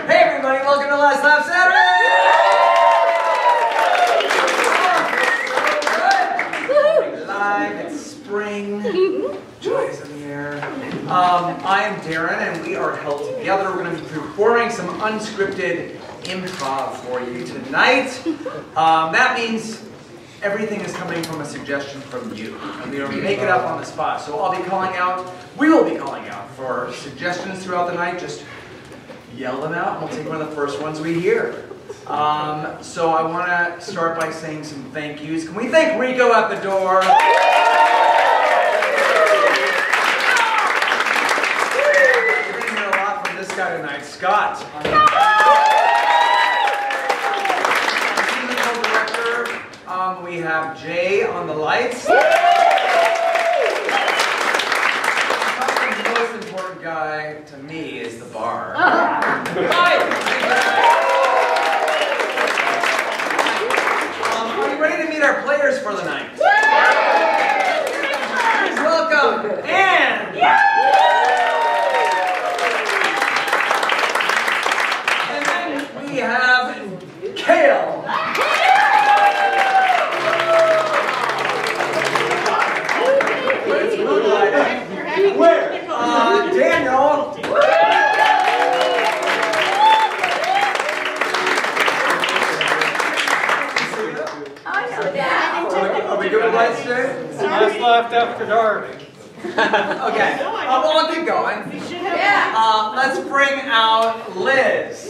Hey everybody, welcome to Last Laugh Saturday! Live, it's spring, joy is in the air. I am Darren and we are held together. We're going to be performing some unscripted improv for you tonight. That means everything is coming from a suggestion from you, and we don't make it up on the spot. So I'll be calling out, we will be calling out for suggestions throughout the night. Just yell them out, and we'll take one of the first ones we hear. So I want to start by saying some thank yous. Can we thank Rico at the door? You're going to hear a lot from this guy tonight, Scott. We have Jay on the lights. The most important guy to me is the bar. Hi! Are you ready to meet our players for the night? Please welcome Anne! And then we have Kale. Where? Daniel. Are we good with lights today? Last Laugh After Dark. Okay. Well, I'll keep going. Let's bring out Liz.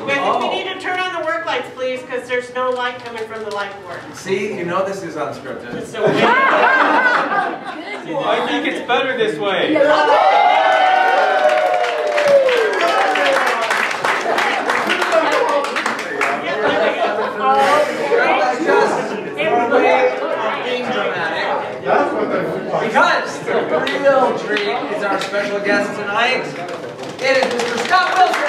We need to turn on the work lights, please, because there's no light coming from the light board. See, you know this is unscripted. I think it's better this way. Because the real treat is our special guest tonight. It is Mr. Scott Wilson.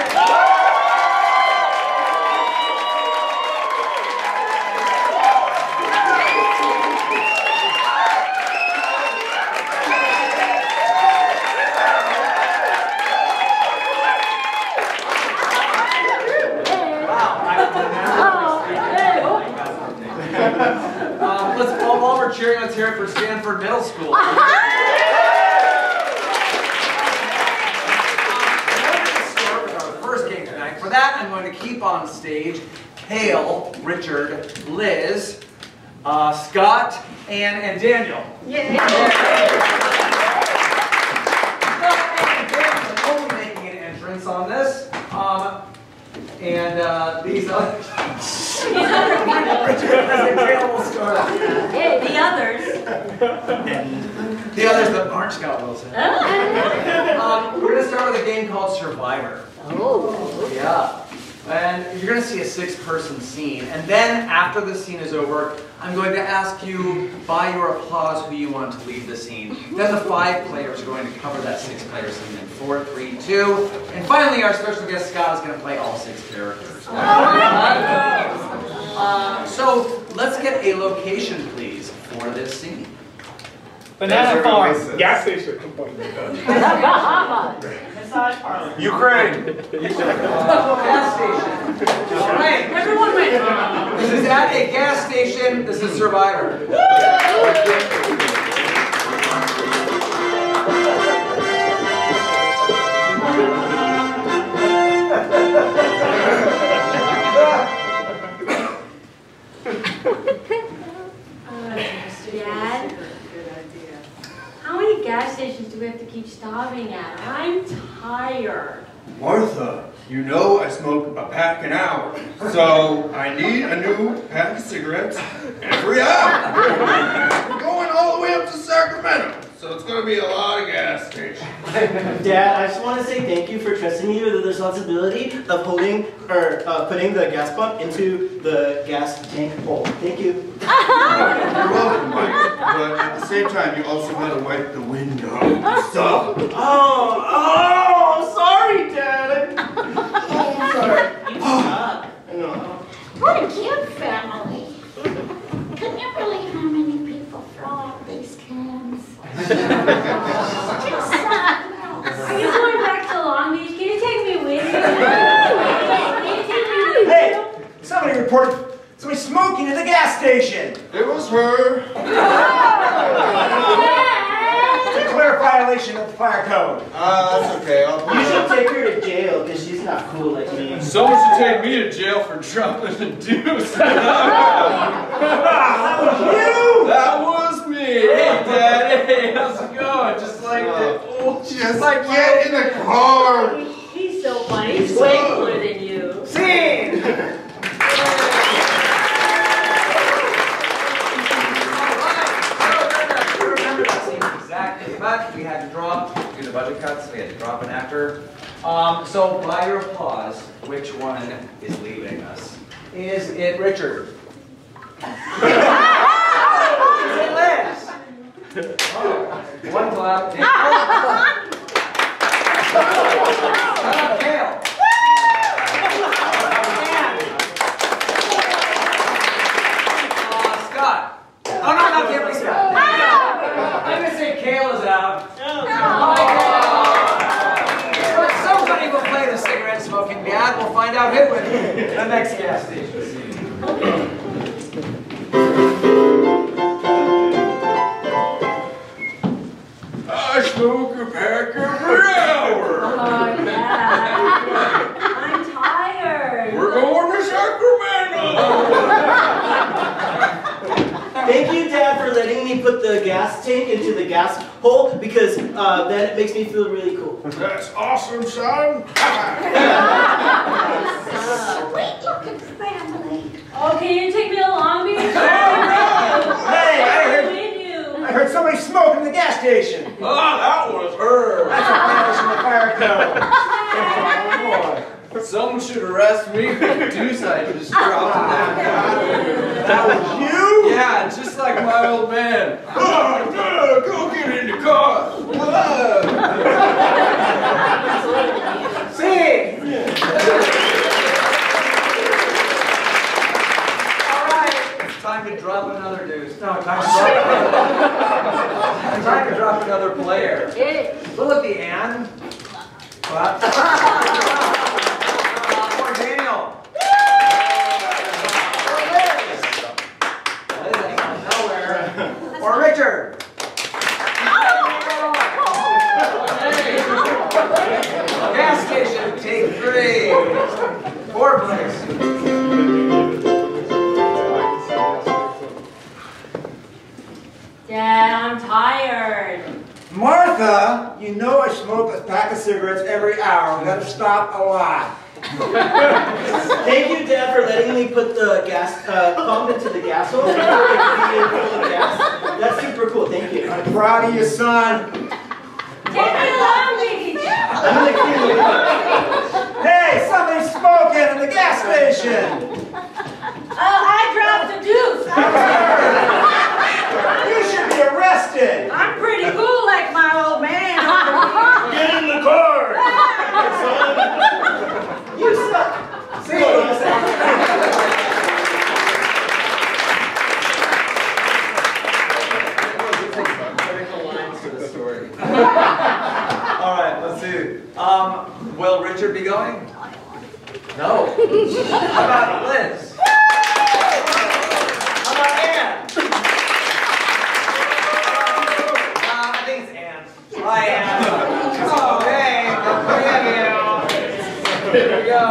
While we're cheering, let's hear it for Stanford Middle School. For that, I'm going to keep on stage Kale, Richard, Liz, Scott, Anne, and Daniel. Yay! We'll be making an entrance on this. These others. Richard and Kale will start. Hey, the others. The others that aren't Scott Wilson. We're going to start with a game called Survivor. Oh. Yeah. And you're going to see a 6-person scene. And then after the scene is over, I'm going to ask you, by your applause, who you want to lead the scene. Then the 5 players are going to cover that 6-player scene in 4, 3, 2. And finally, our special guest, Scott, is going to play all 6 characters. So let's get a location, please, for this scene. Banana farm. Gas station. Massage parlor. Ukraine. Gas station. All right. Everyone win. This is at a gas station. This is Survivor. starving at? I'm tired. Martha, you know I smoke a pack an hour, so I need a new pack of cigarettes every hour. We're going all the way up to Sacramento, so it's going to be a lot of gas stations. Dad, I just want to say thank you for trusting me with the responsibility of putting the gas pump into the gas tank hole. Thank you. You're welcome, Mike, but at the same time, you also got to wipe the window. So. Oh, sorry, Dad. Sorry. You suck. What a cute family. Can you believe how many people throw out these cans? Are you going back to Long Beach? Can you take me with you? Hey, somebody reported somebody smoking in the gas station. It was her. It's a clear violation of the fire code. That's okay. I'll put You it should up. take her to jail because she's not cool like me. Someone should take me to jail for dropping the deuce. That was you! That was me. Hey, Dad. Hey, how's it going? Just like Just like get in the car. He's so funny. He's way cooler than you. Scene! Exactly, but we had to do the budget cuts, we had to drop an actor. So by your applause, which one is leaving us? Is it Richard? Is it Liz? One clap. Kale. Scott. Oh no, not Kale, Scott. I'm gonna say Kale is out. But somebody will play the cigarette smoking dad. We'll find out who in the next gas station scene. I smoke a pack every hour. Oh, Dad. I'm tired. We're going to Sacramento. Thank you, Dad, for letting me put the gas tank into the gas hole because then it makes me feel really cool. That's awesome, son. Sweet looking family. Oh, can you take me to Long Beach? Hey, I heard somebody smoking in the gas station. Oh, that was her. That's a violation of the fire code. someone should arrest me for the deuce I just dropped in that car. That was you? Yeah, just like my old man. Oh, no, go get in the car. See? All right. It's time to drop another deuce. No, time Time to drop another player. Look at the Ann. What? Or Daniel. Or Liz. Liz ain't going nowhere. Or Richard. Gas station, take 3. 4 place. Dad, I'm tired. Martha, you know I smoke a pack of cigarettes every hour. We gotta stop a lot. Thank you, Dad, for letting me put the gas pump into the gas hole. That's super cool. Thank you. I'm proud of you, son. Take me to Long Beach. I'm gonna clean it up. Hey, somebody's smoking in the gas station. I dropped the deuce. You should be arrested. I'm pretty cool like my old man. Get in the car. You suck. See? Critical lines to the story. All right, let's see. Will Richard be going? No. How about Liz? How about Ann? I think it's Ann. Hi, Ann. Okay, good for you. Here we go.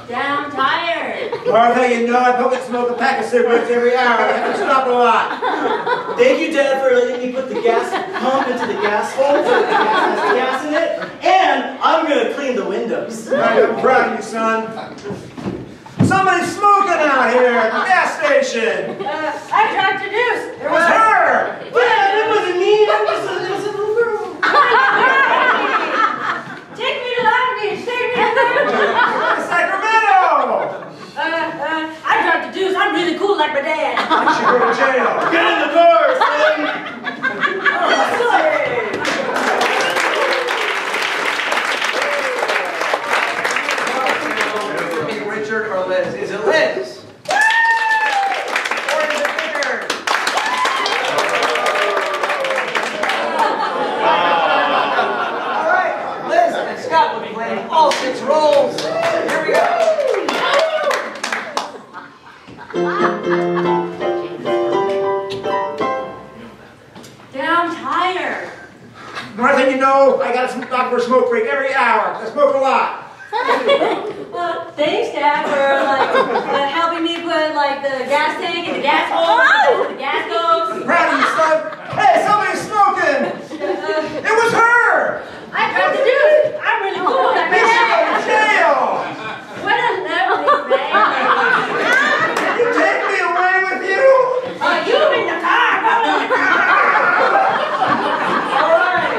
Dad, I'm tired. Martha, you know I probably smoke a pack of cigarettes every hour. I have to stop a lot. Thank you, Dad, for letting me put the gas pump into the gas hole so the gas has gas in it. And I'm going to clean the windows. I'm proud of you, son. Somebody's smoking out here at the gas station. I tried to do. It was her. Dad, it wasn't me. It was a little girl. Take me to Long Beach. Take me to Sacramento. I tried to do. I'm really cool like my dad. I should go to jail. Get in the car, son. Richard or Liz? Is it Liz? Or is it Richard? All right, Liz and Scott will be playing all 6 roles. Here we go. Dad, I'm tired. Martha, you know I got to stop for a smoke break every hour. I smoke a lot. Well, thanks, Dad, for helping me put the gas tank in the gas hole so the gas goes. I'm proud of you, son. Hey, somebody's smoking. It was her. I tried to do it. I'm really cool like my You should go to dad. jail. What a lovely man. Can you take me away with you? You in the car. Go in the car. All right.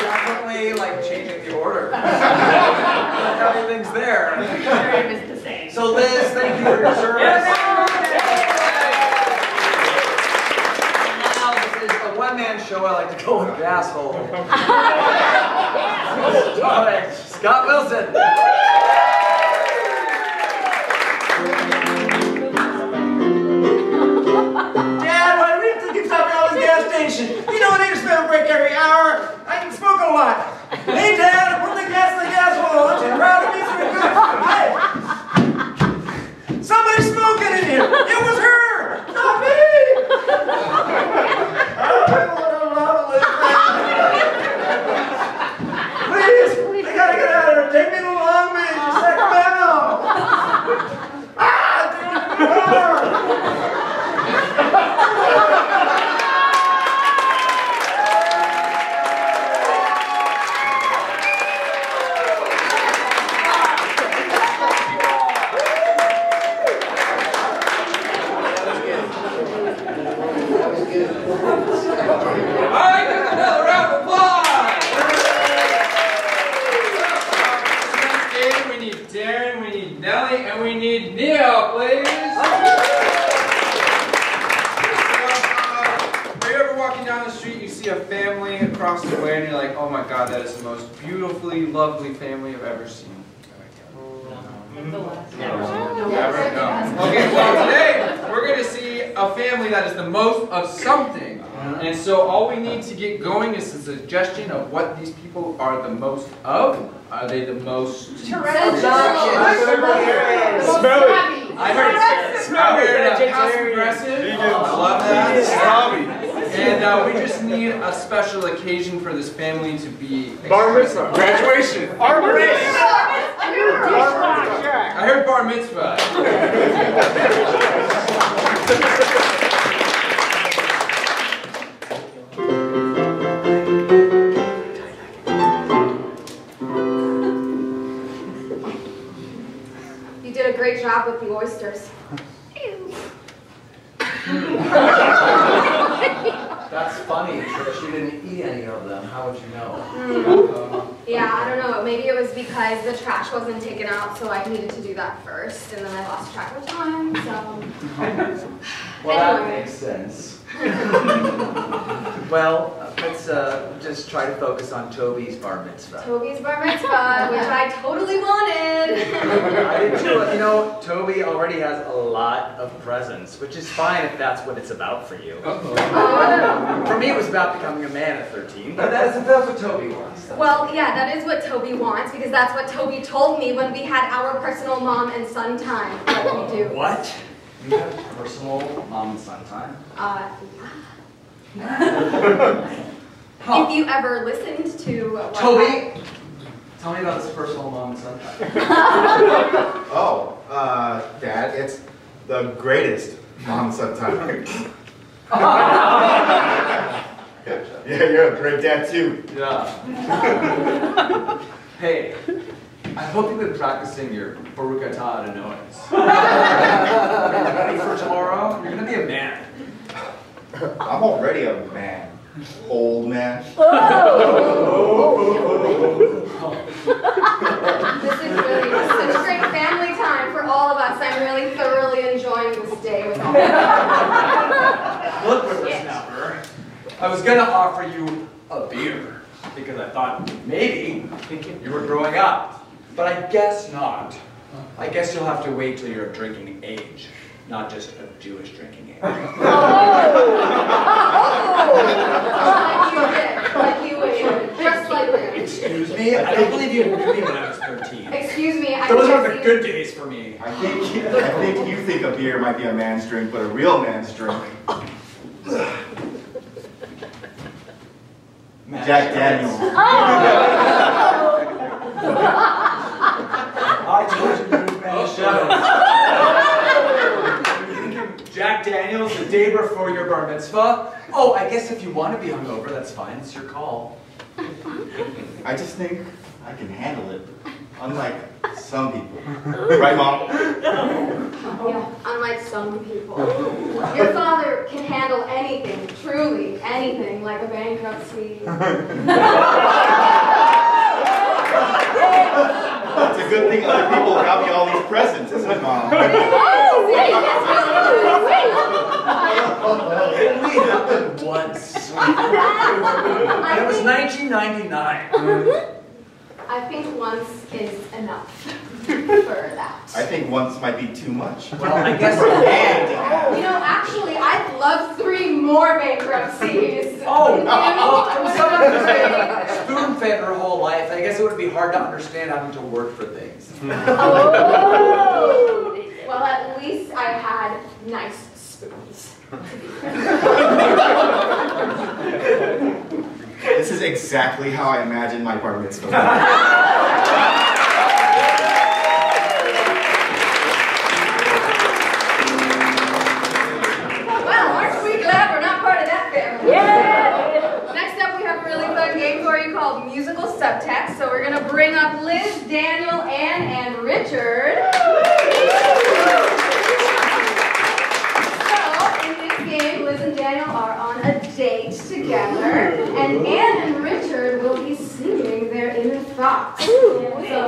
Definitely changing the order. Everything's there. So Liz, thank you for your service. Now this is a one-man show. I like to go with gas hole. All right, Scott Wilson. Dad, why do we have to keep stopping at all these gas stations? You know I need to smoke break every hour. I can smoke a lot. Hey, Dad, put the gas in the gas hole. Aren't you proud of me for a good? Hey, somebody's smoking in here. It was her, not me. Please, I gotta get out of here. Take me to Long Beach, Sacramento. Alright, give another round of applause! We need Darren, we need Nellie, and we need Neil, please! Are you ever walking down the street, you see a family across the way, and you're like, oh my god, that is the most beautifully lovely family I've ever seen? Never? No. Okay, well today we're going to see a family that is the most of something. And so all we need to get going is a suggestion of what these people are the most of. Are they the most... Smelly. I heard passive-aggressive. I love that. And we just need a special occasion for this family to be... Bar mitzvah. Graduation. Arbor day. I heard bar mitzvah. You did a great job with the oysters. That's funny, Trish. You didn't eat any of them. How would you know? Yeah, I don't know. Maybe it was because the trash wasn't taken out, so I needed to do that first, and then I lost track of time, so... Well, that Anyway. makes sense. Well, let's just try to focus on Toby's bar mitzvah. Toby's bar mitzvah, which I totally wanted. I did too. You know, Toby already has a lot of presents, which is fine if that's what it's about for you. For me, it was about becoming a man at 13, but that's what Toby wants. Well, yeah, that is what Toby wants, because that's what Toby told me when we had our personal mom and son time, like we do. What? You have personal mom and son time? If you ever listened to what Toby, Tell me about this personal moment sometime. Oh, Dad, it's the greatest mom son time. Yeah, you're a great dad too. Yeah. Hey, I hope you've been practicing your Barukata to noise. Are you ready for tomorrow? You're gonna be a man. I'm already a man. Old man. This is really such a great family time for all of us. I'm really thoroughly enjoying this day with all of you. Look, whippersnapper. I was gonna offer you a beer because I thought maybe you were growing up, but I guess not. I guess you'll have to wait till you're of drinking age, not just a Jewish drinking age. Like you waited, just like that. Excuse me? I don't believe you knew me when I was 13. Excuse me, I Those can are the see- good days for me. I think you think a beer might be a man's drink, but a real man's drink. Jack Daniels. I told you to man show. Jack Daniels the day before your bar mitzvah? Oh, I guess if you want to be hungover, that's fine. It's your call. I just think I can handle it, unlike some people. Right, Mom? Yeah, unlike some people. Your father can handle anything, truly anything, like a bankruptcy. It's a good thing other people got me all these presents, isn't it, Mom? It only happened once. And it was 1999. I think once is enough for that. I think once might be too much. Well, I guess a man to have. You know, actually, I'd love 3 more bankruptcies. Oh, someone who's been spoon-fed her whole life, I guess it would be hard to understand having to work for things. Oh. Well, at least I had nice spoons. This is exactly how I imagined my bar mitzvah. Well, aren't we glad we're not part of that family? Yeah! Next up, we have a really fun game for you called Musical Subtext. So we're going to bring up Liz, Daniel, Ann, and Richard. So, in this game, Liz and Daniel are on a date together, and Ann and Richard will be singing their inner thoughts. So,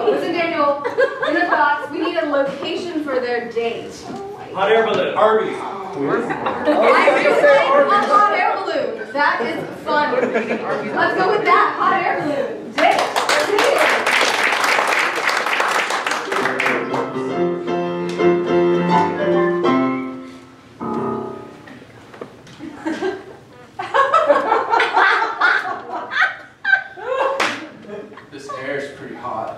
Liz and Daniel, inner thoughts, we need a location for their date. Hot air balloon. Arby's. I really like a hot air balloon. That is fun. Let's go with that. Hot air balloon. Date. This air is pretty hot.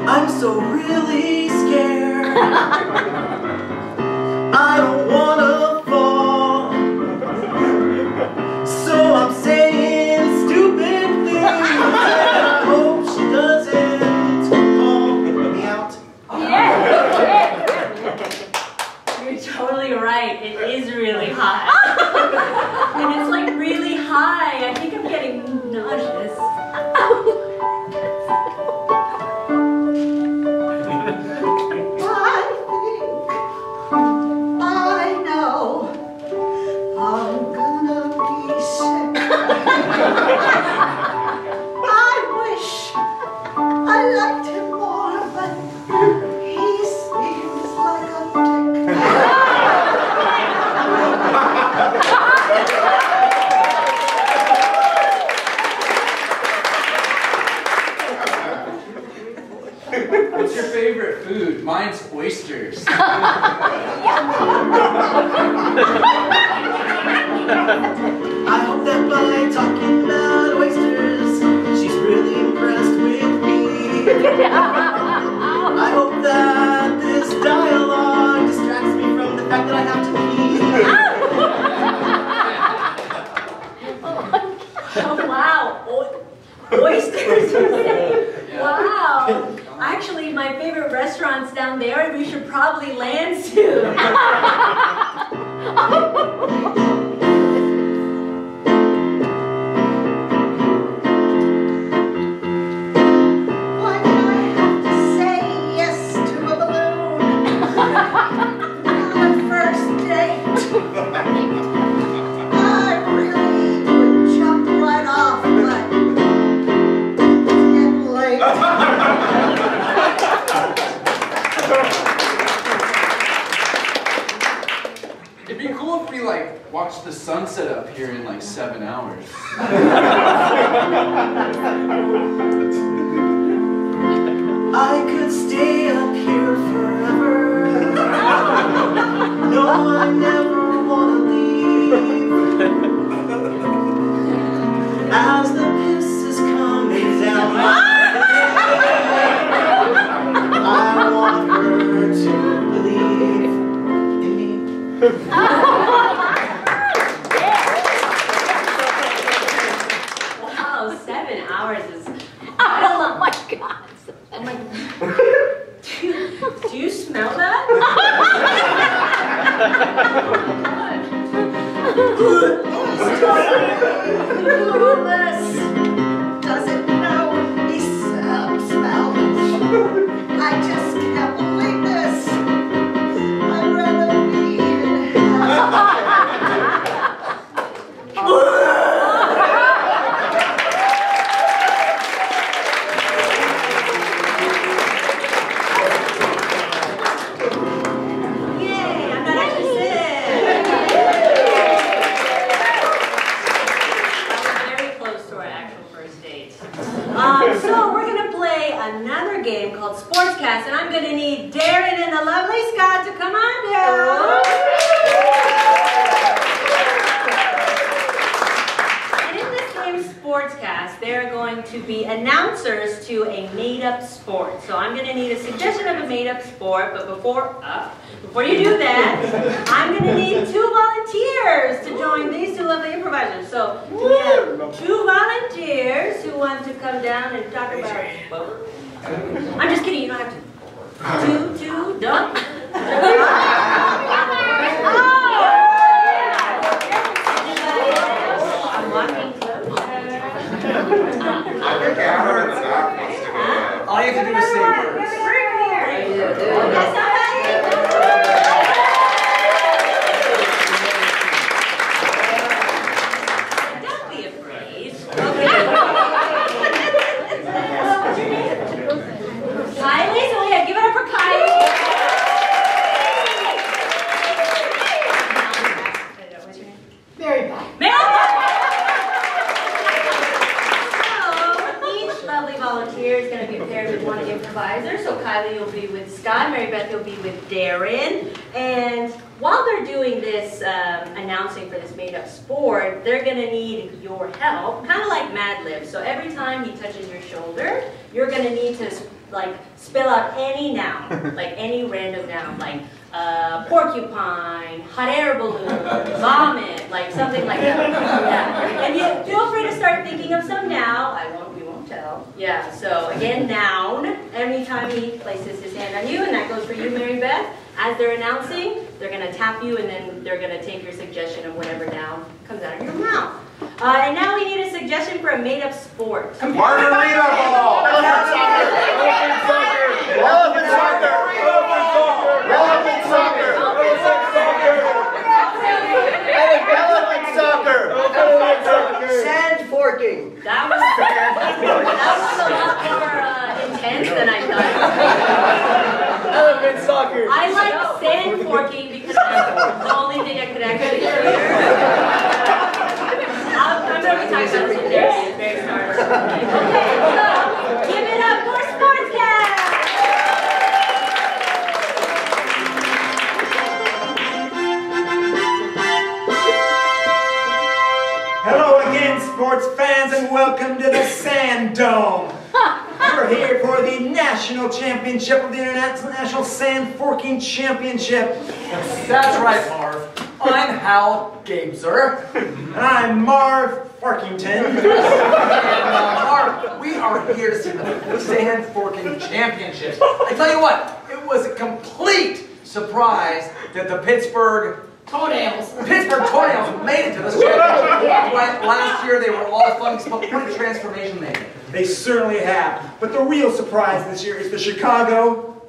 I'm so really scared. I don't wanna fall. So I'm saying stupid things. And I hope she doesn't call me out. Yeah. You're totally right. It is really hot. And it's like really high. I think I'm getting nauseous. I know I'm gonna be sick. I wish I liked him more, but he seems like a dick. What's your favorite food? Mine's oysters. I hope that by talking about oysters, she's really impressed with me. I hope that this dialogue distracts me from the fact that I have to pee. actually, my favorite restaurant's down there, and we should probably land soon. Why did I have to say yes to a balloon? On a first date. I really would jump right off, but it's getting late. It'd be cool if we like watched the sunset up here in like 7 hours. I could stay up here forever. No, I never want to leave. As the piss is coming down my face, I want her to believe in me. Wow, 7 hours is... Oh my God. Oh my God. Do you smell that? Clueless. Doesn't know he smells. I just can't believe this. I'd rather be in hell. Yay, I'm not actually sick. That was very close to our actual first date. So we're going to play another game called Sportscast, and I'm going to need Darren and the lovely Scott to come on down. And in this game, Sportscast, they're going to be announcers to a made-up sport. So I'm going to need a suggestion of a made-up sport, but before you do that, I'm going to need 2 volunteers to join these 2 lovely improvisers. So we have 2 volunteers who want to come down and talk about sport. I'm just kidding, you don't have to. 2, done. I'm walking closer. All you have to do is say words. Don't be afraid. Kylie, so yeah, give it up for Kylie. What's your name? Very bad. So each lovely volunteer is going to be paired with 1 improviser. So Kylie, you'll be with Scott. Mary Beth, you'll be with Darren. And while they're doing this announcing for this made-up sport, they're going to need your help, kind of like Mad Libs. So every time he touches your shoulder, you're going to need to like spell out any noun, like any random noun, like porcupine, hot air balloon, vomit, like something like that. Yeah. And you feel free to start thinking of some now. We won't tell. Yeah. So again, noun. Every time he places his hand on you, and that goes for you, Mary Beth. As they're announcing, they're going to tap you, and then they're going to take your suggestion of whatever noun comes out of your mouth. And now we need a suggestion for a made-up sport. Margarita ball! Elephant soccer! Elephant soccer! Elephant soccer! Elephant soccer! Elephant soccer! Sand forking. That was a lot more intense than I thought. Elephant soccer. I like sand forking because that's the only thing I could actually hear. I'm going to be talking about some very smart. Okay, so give it up for Sportscast! Hello again, sports fans, and welcome to the Sand Dome. We're here for the National Championship of the International Sand Forking Championship. That's right, Marv. I'm Held2gether. And I'm Marv Forkington. And Mark, we are here to see the Sand Forking Championships. I tell you what, it was a complete surprise that the Pittsburgh Toenails made it to this championship. Last year they were all fun, but what a transformation they made. They certainly have. But the real surprise this year is the Chicago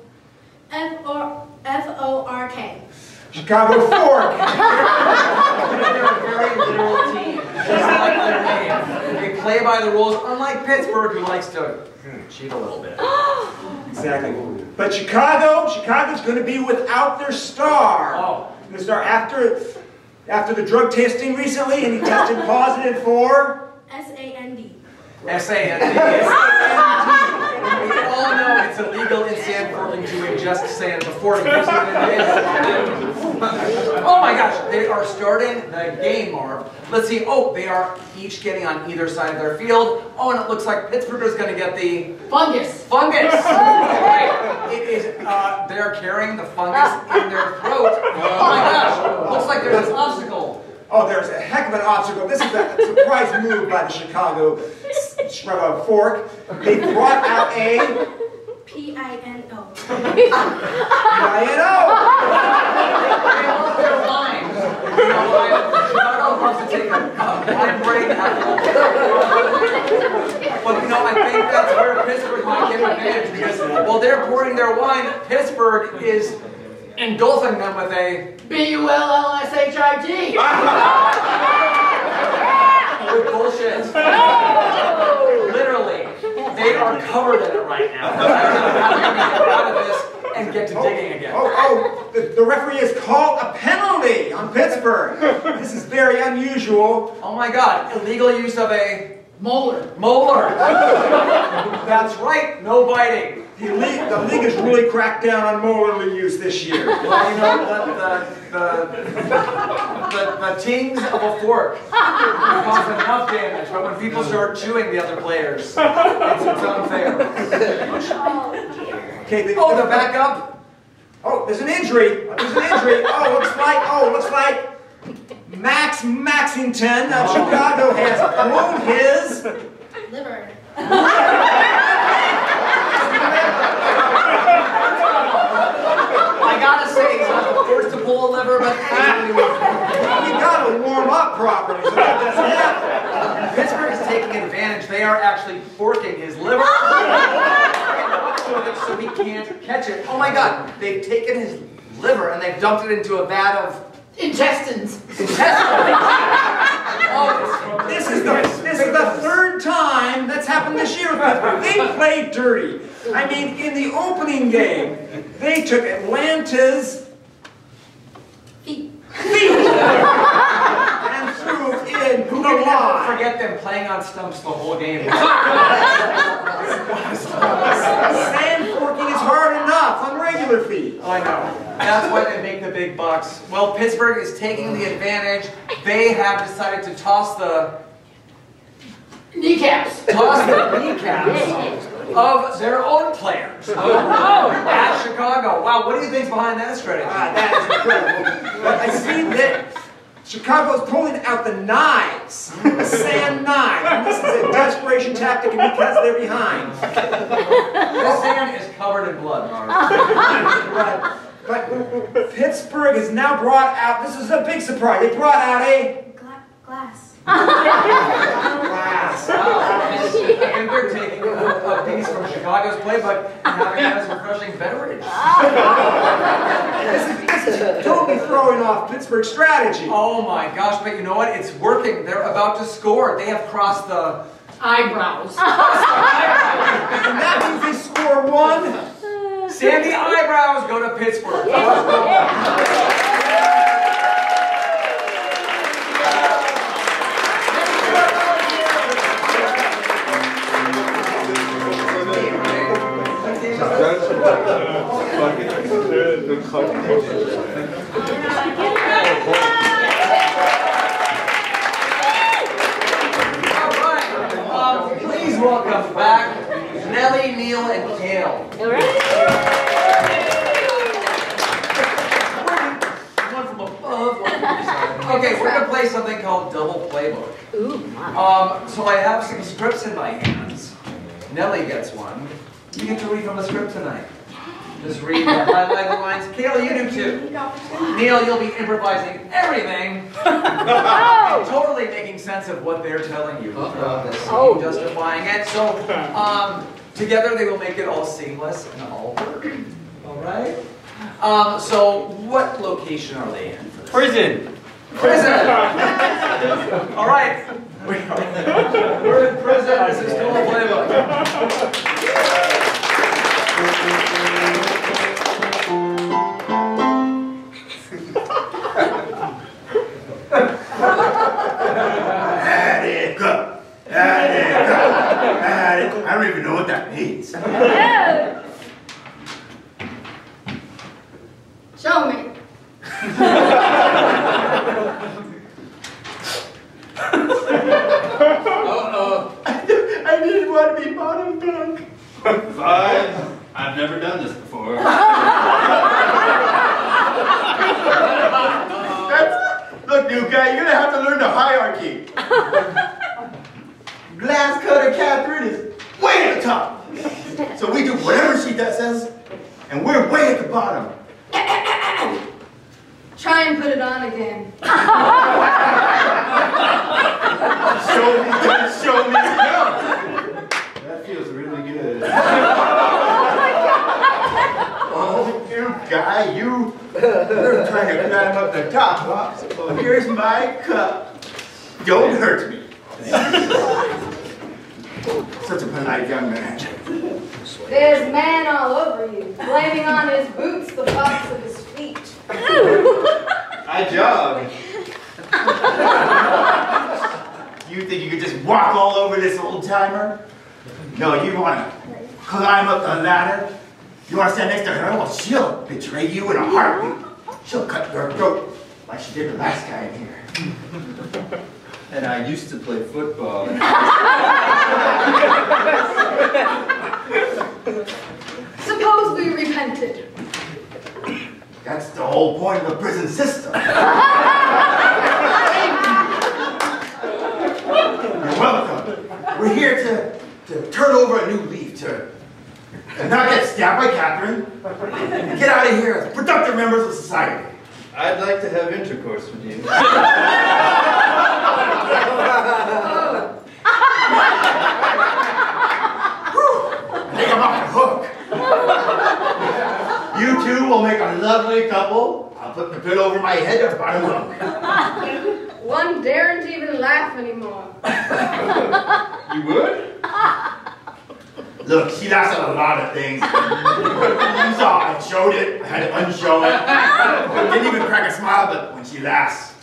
F-O-R-K. Chicago Fork. They're a very literal team, just like their name. They play by the rules, unlike Pittsburgh, who likes to cheat a little bit. Exactly. But Chicago's going to be without their star. Oh. The star after the drug testing recently, and he tested positive for S-A-N-D. S-A-N-D. We all know it's illegal in Sand Forking to ingest sand before it goes in. Oh my gosh, they are starting the game, Marv. Let's see. Oh, they are each getting on either side of their field. Oh, and it looks like Pittsburgh is going to get the fungus. Right. It is. They're carrying the fungus in their throat. Oh my gosh. Looks like there's an obstacle. Oh, there's a heck of an obstacle. This is a surprise move by the Chicago Fork. They brought out a P-I-N-O. P-I-N-O. They love their wine. You know why? Chicago wants to take a wine break. But you know, I think that's where Pittsburgh might get advantage because while they're pouring their wine, Pittsburgh is engulfing them with a B-U-L-L-S-H-I-T. With bullshit. Literally, they are covered in it right now. I don't know how they're going to get out of this and get to digging again. The referee has called a penalty on Pittsburgh. This is very unusual. Oh my God, illegal use of a molar. That's right, no biting. The league has really cracked down on molar use this year. Well, you know, the tings of a fork cause enough damage, but when people start chewing the other players, it's unfair. Okay, the backup. Oh, there's an injury. Looks like Max Maxington of Chicago has blown his liver. I gotta say, he's not the first to pull a liver, but you gotta warm up properly so that doesn't happen. Pittsburgh is taking advantage. They are actually forking his liver so he can't catch it. Oh my God! They've taken his liver and they've dumped it into a vat of intestines. Oh, this is the third time that's happened this year with Pittsburgh. They played dirty. I mean, in the opening game, they took Atlanta's feet and threw in Who the can line. never forget them playing on stumps the whole game? Sand forking is hard enough on regular feet. I know. That's why they make the big bucks. Well, Pittsburgh is taking the advantage. They have decided to toss the kneecaps of their own players at Chicago. Wow, what do you think's behind that strategy? That is incredible. But I see that Chicago's pulling out the knives, the sand knife. And this is a desperation tactic and because they're behind. The sand is covered in blood. But Pittsburgh has now brought out, this is a big surprise, they brought out a glass. glass. And they're taking a piece from Chicago's playbook and having it as a refreshing beverage. This is totally throwing off Pittsburgh's strategy. Oh my gosh, but you know what? It's working. They're about to score. They have crossed the eyebrows. And that means they score one. Sandy eyebrows go to Pittsburgh. Please welcome back Nellie, Neil, and Kale. All right. One from above, one from the side. Okay, Okay, we're gonna play something called Double Playbook. Ooh, So I have some scripts in my hands. Nellie gets one. You get to read from the script tonight. Just read the highlighted lines. Kayla, you do too. Neil, you'll be improvising everything. Totally making sense of what they're telling you throughout this scene, justifying it. So together they will make it all seamless and all work. All right? So what location are they in? Prison. Prison! All right. We're in prison. This is Double Playbook. Attica. I don't even know what that means. Show me. I didn't want to be bottom dunk. Fine. I've never done this before. Look, new guy, you're gonna have to learn the hierarchy. Glass cutter Catherine is way at the top. So we do whatever she says, and we're way at the bottom. Try and put it on again. Show me. No. That feels really good. Oh, you guy, you're trying to climb up the top, huh? Well, here's my cup. Don't hurt me. Such a polite young man. There's man all over you, blaming on his boots the box of his feet. I jog. You think you could just walk all over this old timer? No, you want to climb up the ladder? You want to stand next to her? Well, she'll betray you in a heartbeat. She'll cut your throat like she did the last guy in here. And I used to play football. Suppose we repented. That's the whole point of the prison system. You're welcome. We're here to turn over a new leaf, to not get stabbed by Catherine, and get out of here as productive members of society. I'd like to have intercourse with you. I think I'm off the hook. You two will make a lovely couple. I'll put the pillow over my head and bottom up. One daren't even laugh anymore. You would? Look, she laughs at a lot of things. You saw I showed it, I had to unshow it. I didn't even crack a smile, but when she laughs,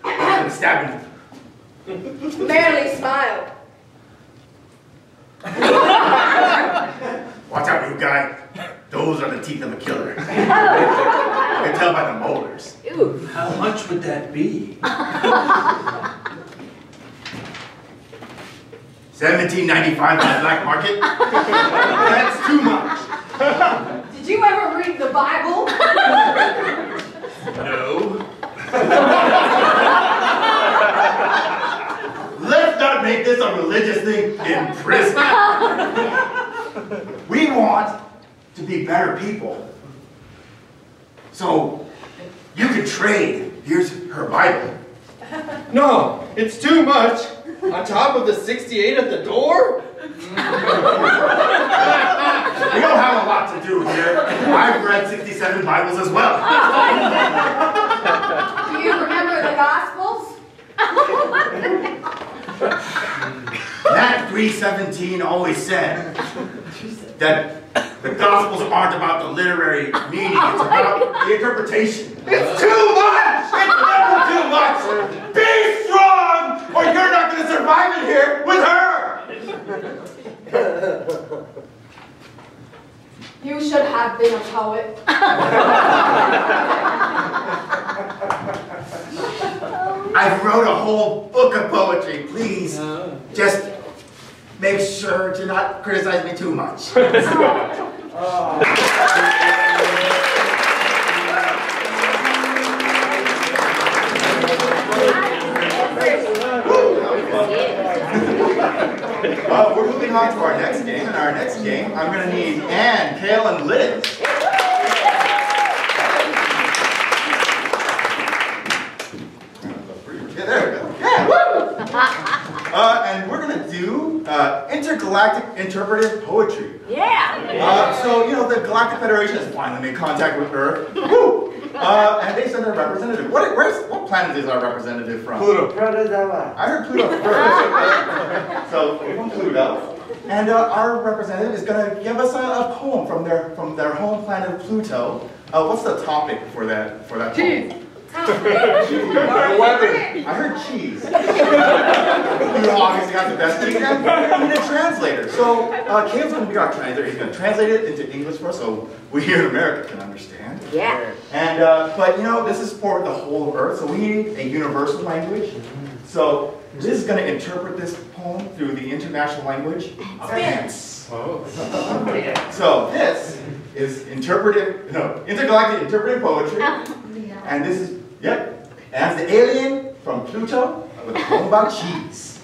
I'm stabbing her. Barely smiled. Watch out, you guy. Those are the teeth of a killer. You can tell by the molars. Ooh. How much would that be? $17.95 on the black market? That's too much. Did you ever read the Bible? No. Let's not make this a religious thing in prison. We want to be better people. So, you can trade. Here's her Bible. No, it's too much. On top of the 68 at the door? We don't have a lot to do here. I've read 67 Bibles as well. Do you remember the Gospels? That 3:17 always said that the Gospels aren't about the literary meaning, it's about the interpretation. It's too much! It's never too much! Be strong, or you're not going to survive in here with her! You should have been a poet. I wrote a whole book of poetry, please. Just make sure to not criticize me too much. next game, I'm going to need Ann, Kale, and Liz. Yeah, there we go. Yeah, woo! And we're going to do intergalactic interpretive poetry. Yeah. So, you know, the Galactic Federation has finally made contact with Earth. Woo! And they sent their representative. What planet is our representative from? Pluto. I heard Pluto first. So, we're from Pluto. And our representative is going to give us a poem from their home planet Pluto. What's the topic for that poem? The weather. I heard cheese. You obviously got the best thing then. We need a translator. So Kale's going to be our translator. He's going to translate it into English for us so we here in America can understand. Yeah. And but you know, this is for the whole of Earth, so we need a universal language. So this is going to interpret this poem through the international language of ants. Oh. So this is intergalactic interpretive poetry. And this is, yep, and the alien from Pluto with a poem about cheese.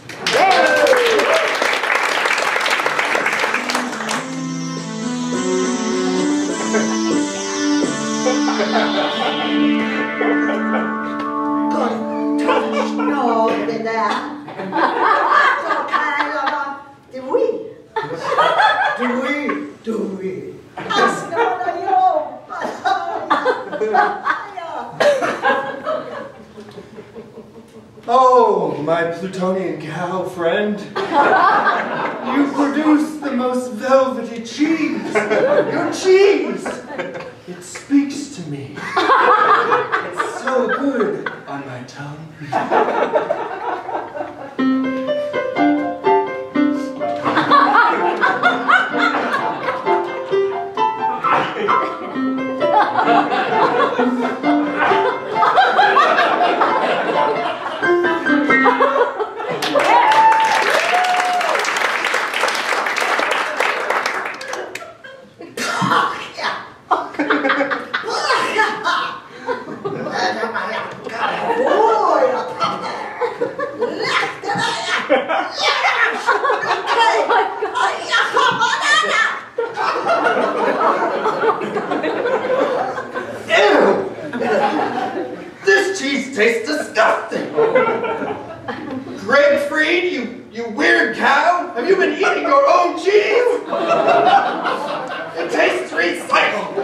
Oh, my Plutonian cow friend. You produce the most velvety cheese. Your cheese. It speaks to me. It's so good on my tongue. This cheese tastes disgusting. Greg Freed, you weird cow. Have you been eating your own cheese? It tastes recycled.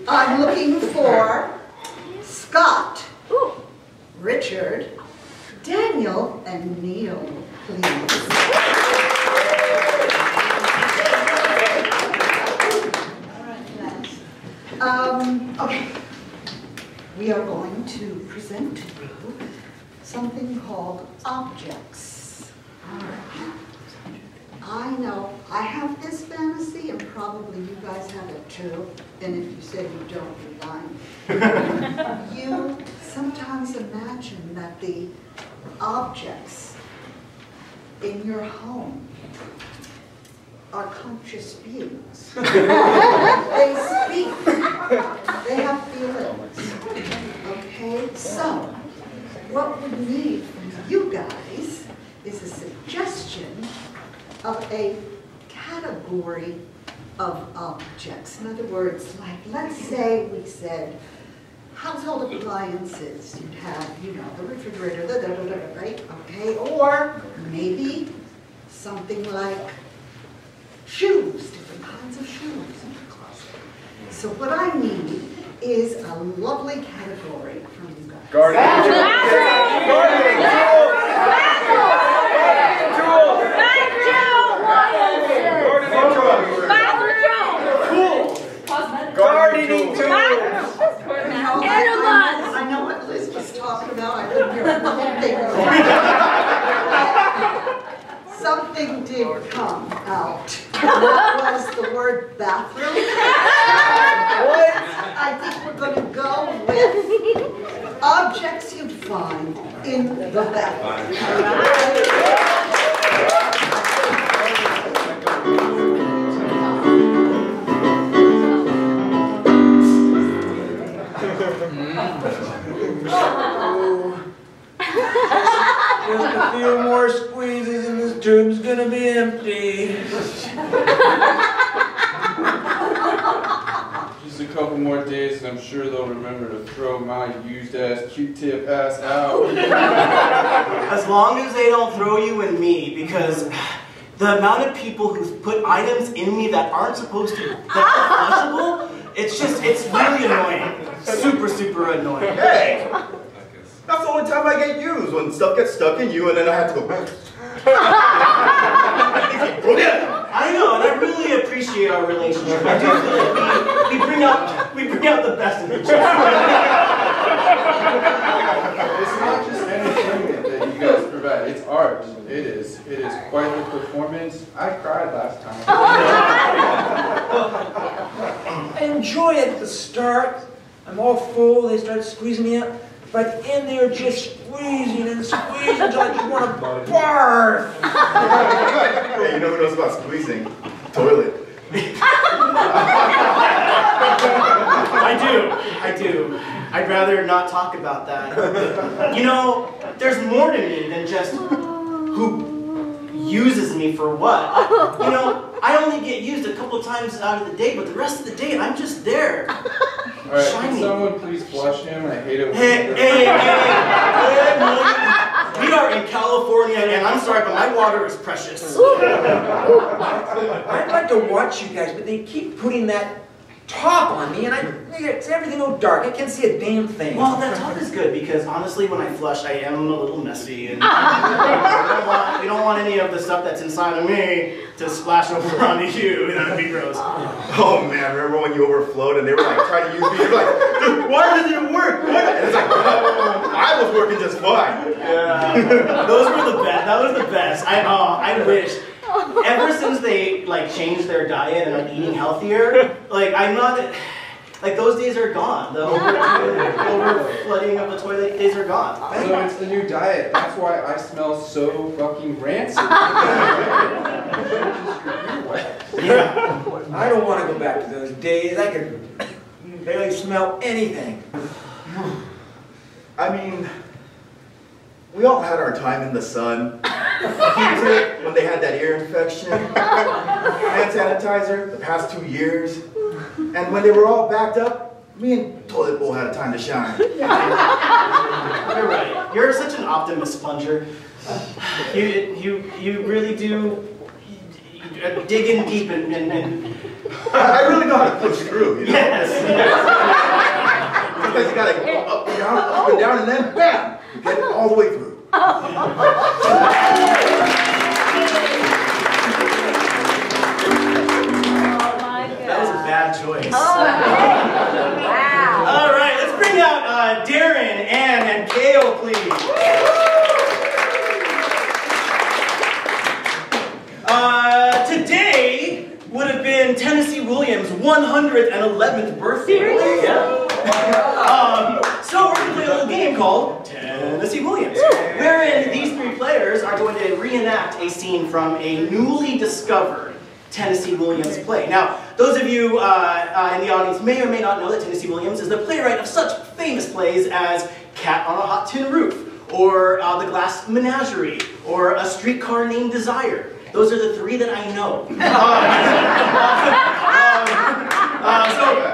I'm looking for Scott, Richard, Daniel, and Neil, please. Okay. We are going to present to you something called objects. All right. I know I have this fantasy, and probably you guys have it too. And if you say you don't, you're lying. You sometimes imagine that the objects in your home are conscious beings. They speak. They have feelings. Okay? So, what we need from you guys is a suggestion of a category of objects. In other words, like, let's say we said, household appliances. You'd have, you know, the refrigerator, right? Okay, or maybe something like shoes, different kinds of shoes in the closet. So what I need is a lovely category from you guys. Gardening tools. I know what Liz was talking about. I couldn't hear one thing. Something did come out. That was the word bathroom. I think we're going to go with objects you'd find in the bathroom. Just a few more squeezes and this tube's gonna be empty. Just a couple more days and I'm sure they'll remember to throw my used ass Q-tip ass out. As long as they don't throw you and me, because the amount of people who've put items in me that aren't supposed to, that are flushable, it's really annoying. Super, super annoying. Hey! That's the only time I get used, when stuff gets stuck in you and then I have to go back. I know, and I really appreciate our relationship. I do feel like we bring out the best in each other. It's not just entertainment that you guys provide, it's art. It is quite the performance. I cried last time. I enjoy it at the start. I'm all full, they start squeezing me up. But in there just squeezing and squeezing until I just want to barf. Hey, you know who knows about squeezing? Toilet. I do. I'd rather not talk about that. You know, there's more to me than just who uses me for what. You know, I only get used a couple times out of the day, but the rest of the day, I'm just there. Alright, can someone please flush him? I hate it when Hey, we are in California, and I'm sorry, but my water is precious. I'd like to watch you guys, but they keep putting that top on me, and it's everything go dark. I can't see a damn thing. Well, that top is good, because honestly, when I flush, I am a little messy, and we don't want any of the stuff that's inside of me to splash over onto you. That would be gross. Oh man, remember when you overflowed and they were like trying to use me? You're like, dude, why doesn't it work? And it's like, I was working just fine. Yeah. Those were the best. That was the best. I wish. Ever since they like changed their diet and I'm eating healthier, like I'm not. Like those days are gone. The over flooding of the toilet days are gone. So it's the new diet. That's why I smell so fucking rancid. Yeah. I don't want to go back to those days. I could barely smell anything. I mean, we all had our time in the sun. Q-tip when they had that ear infection. Hand sanitizer the past 2 years. And when they were all backed up, me and Toilet Bowl had a time to shine. You're right. You're such an optimist, Plunger. You really do dig in deep and I really know how to push through, you know? Yes. Sometimes you gotta go up and down, and then bam! You get it all the way through. That was a bad choice. Oh. Wow. All right, let's bring out Darren, Ann, and Kale, please. Today would have been Tennessee Williams' 111th birthday. Seriously? Yeah. So we're going to play a little game. game called Tennessee Williams, wherein these three players are going to reenact a scene from a newly discovered Tennessee Williams play. Now, those of you in the audience may or may not know that Tennessee Williams is the playwright of such famous plays as Cat on a Hot Tin Roof, or The Glass Menagerie, or A Streetcar Named Desire. Those are the three that I know. So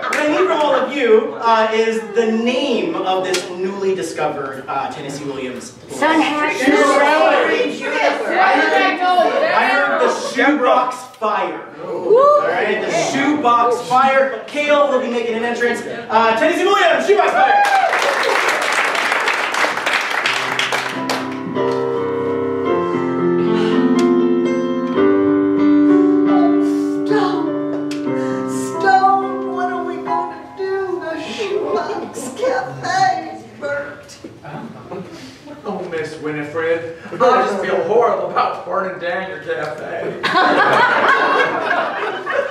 what I need from all of you is the name of this newly discovered Tennessee Williams play. Sun Hatch. I heard the Shoebox Fire. All right, the Shoebox Fire. Kale will be making an entrance. Tennessee Williams, Shoebox Fire. Oh, Miss Winifred, I just feel horrible about burning down your cafe.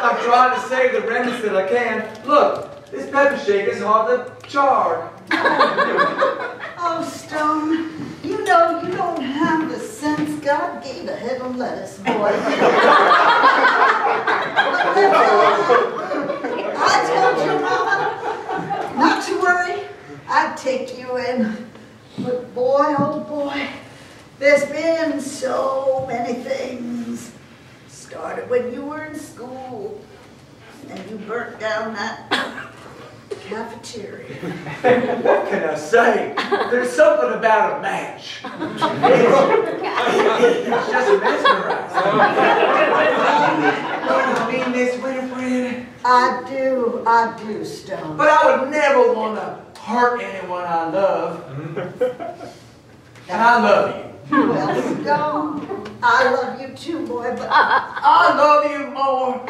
I'm trying to save the remnants that I can. Look, this pepper shake is hardly charred. Oh, Stone, you know you don't have the sense God gave a head of lettuce, boy. I told your mama not to worry. I'd take you in. But boy, oh boy, there's been so many things. Started when you were in school, and you burnt down that cafeteria. What can I say? There's something about a match. It's just mesmerizing. I mean, Miss Winifred. I do, Stone. But I would never want to hurt anyone I love. And I love you. Well, Stone, I love you too, boy, but I love you more.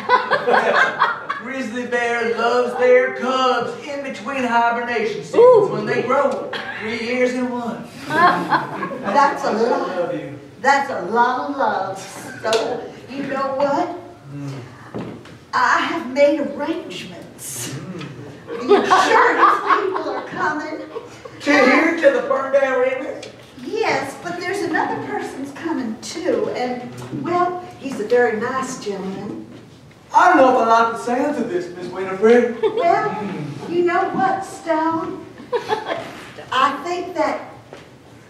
Grizzly bear loves their cubs in between hibernation seasons when they grow 3 years in one. that's a I lot. love you. That's a lot of love. So, you know what? I have made arrangements. The insurance people are coming. To here, to the burned down river? Yes, but there's another person's coming too, and, well, he's a very nice gentleman. I don't know if I like the sounds of this, Miss Winifred. Well, you know what, Stone? I think that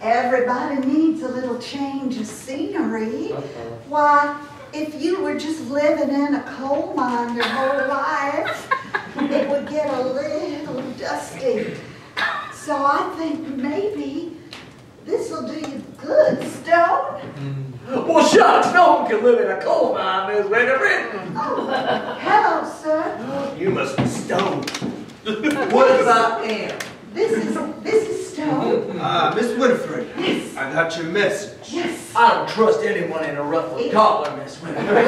everybody needs a little change of scenery. Why, if you were just living in a coal mine your whole life, it would get a little dusty. So I think maybe this will do you good, Stone. Well, shucks, no one can live in a coal mine, Miss Winifred. Oh, hello, sir. You must be stoned. What if I am? This is Stone. Miss Winifred. Yes. I got your message. Yes. I don't trust anyone in a ruffled collar, Miss Winifred.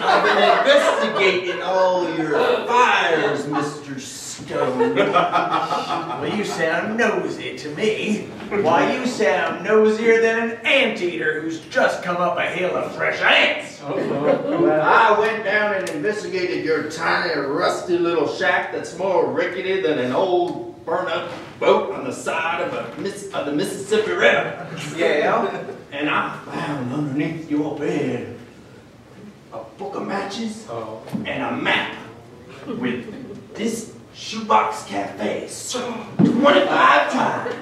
I've been investigating all your fires, Mr. Stone. Well, you sound nosy to me. Why, you sound nosier than an anteater who's just come up a hill of fresh ants. Well, I went down and investigated your tiny, rusty little shack that's more rickety than an old burnt-up boat on the side of the Mississippi River. Yeah? And I found underneath your bed a book of matches and a map with this Shoebox Cafe sold 25 times.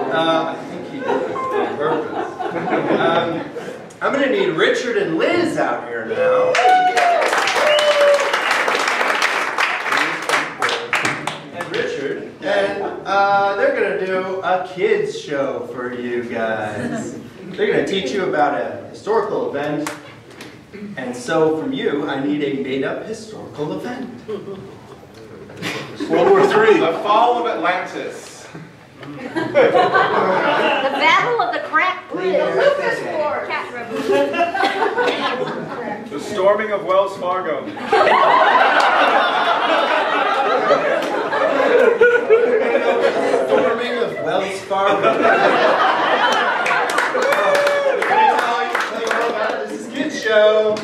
I think he did it on purpose. I'm going to need Richard and Liz out here now. And Richard. And they're going to do a kids show for you guys. They're going to teach you about a historical event. And so from you, I need a made-up historical event. World War III, the fall of Atlantis. The Battle of the Crack Bridge. Cat Revolution. The storming of Wells Fargo. Tell you all about it. This is Kid's Show.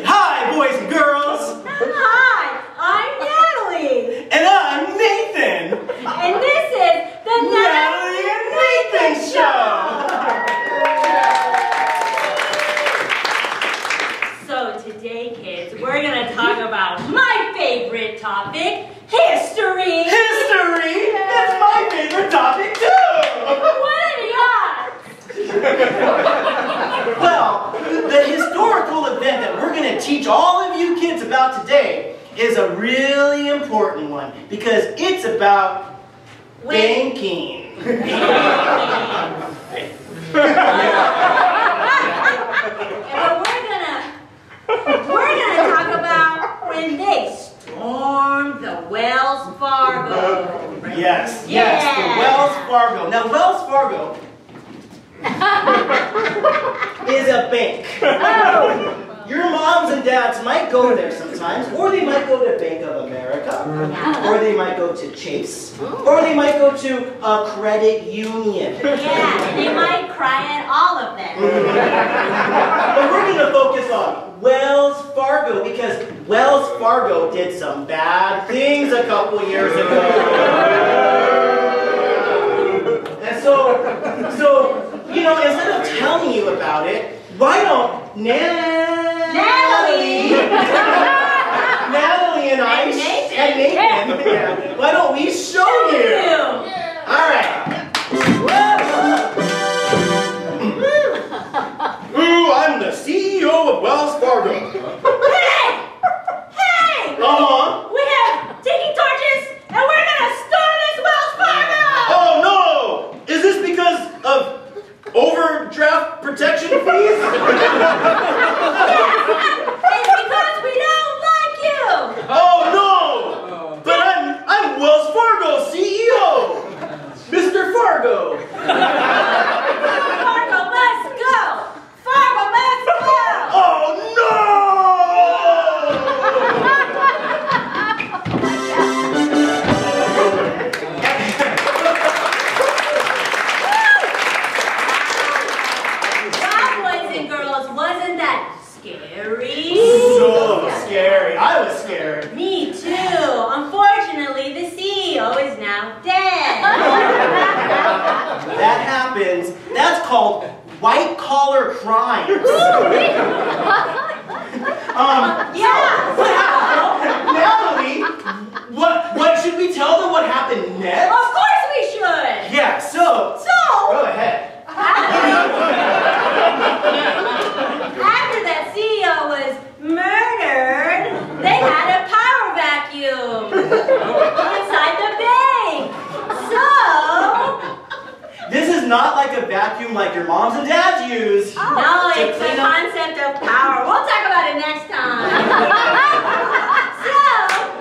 Hi, boys and girls. Hi, I'm Natalie. And I'm Nathan. And this is the Natalie and Nathan Show. So today, kids, we're going to talk about my favorite topic, history. History? That's my favorite topic too. What are the odds? Well, the historical event that we're going to teach all of you kids about today is a really important one because it's about banking. And we're gonna talk about when they stormed the Wells Fargo. Yes, Yeah. yes, the Wells Fargo. Now, Wells Fargo is a bank. Oh. Your moms and dads might go there sometimes, or they might go to Bank of America, or they might go to Chase, or they might go to a credit union. Yeah, and they might cry at all of them. But we're going to focus on Wells Fargo because Wells Fargo did some bad things a couple years ago. And so, you know, instead of telling you about it, why don't Natalie and I, and Nathan, yeah, why don't we show you? All right. Ooh, I'm the CEO of Wells Fargo. Hey! Hey! We have tiki torches, and we're gonna storm this Wells Fargo! Oh no! Is this because of overdraft protection fees? It's because we don't like you! Oh no! But I'm Wells Fargo CEO! Mr. Fargo! Fargo must go! Fargo must go! Oh no! Wow, boys and girls, wasn't that scary? So scary. I was scared. Me too. Unfortunately, the CEO is now dead. That happens. That's called white collar crimes. Yeah. Natalie, what should we tell them what happened next? Of course we should. Yeah, so go ahead. After that CEO was murdered, they had a power vacuum inside the bank. So This is not like a vacuum like your moms and dads use. no, it's the concept of power. We'll talk about it next time. So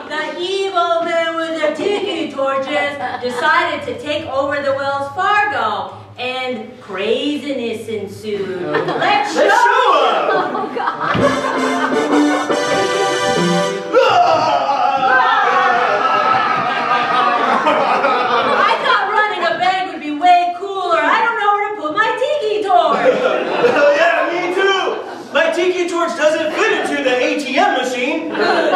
the evil men with their tiki torches decided to take over the Wells Fargo, and craziness ensued. Let's show them! Oh, God. I thought running a bank would be way cooler. I don't know where to put my tiki torch. Yeah, me too! My tiki torch doesn't fit into the ATM machine. Hey,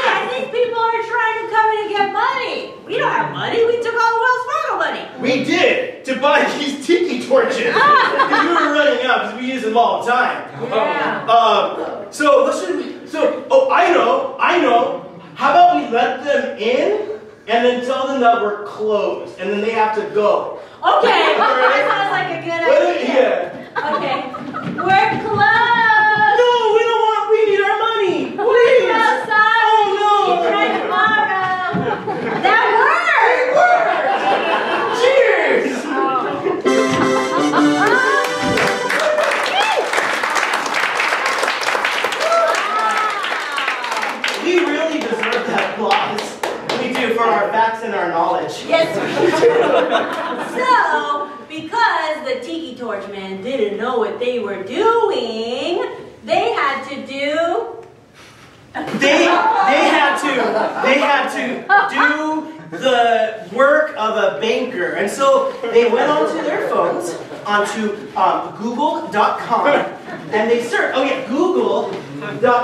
I think people are trying to come in and get money. We don't have money. We took all the Wells Fargo money. We did, to buy these tiki torches. Because we were running out because we use them all the time. Yeah. So what should we, I know. How about we let them in and then tell them that we're closed and then they have to go. Okay, that sounds like a good idea. Yeah. Okay, we're closed. No, we need our money. Please. No, sorry. Oh no. Try tomorrow. That worked. Cheers. We really deserve that applause. We do for our facts and our knowledge. Yes, we do. So, because the Tiki Torch Men didn't know what they were doing, they had to do... They had to do the work of a banker. And so they went onto their phones, onto Google.com, and they searched. Oh yeah, Google